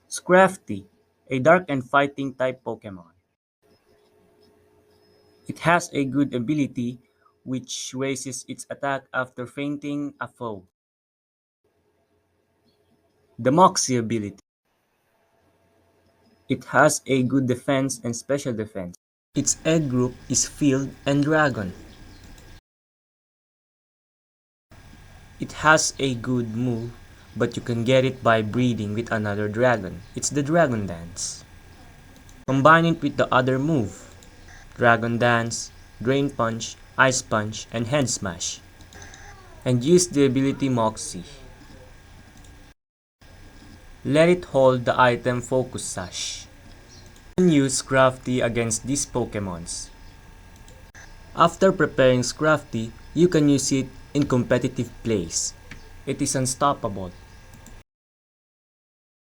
Scrafty, a dark and fighting type Pokemon. It has a good ability which raises its attack after fainting a foe. The Moxie ability. It has a good defense and special defense. Its egg group is Field and Dragon. It has a good move, but you can get it by breeding with another dragon. It's the Dragon Dance. Combine it with the other move, Dragon Dance, Drain Punch, Ice Punch, and Hand Smash, and use the ability Moxie. Let it hold the item Focus Sash. You can use Scrafty against these Pokemons. After preparing Scrafty, you can use it in competitive plays. It is unstoppable.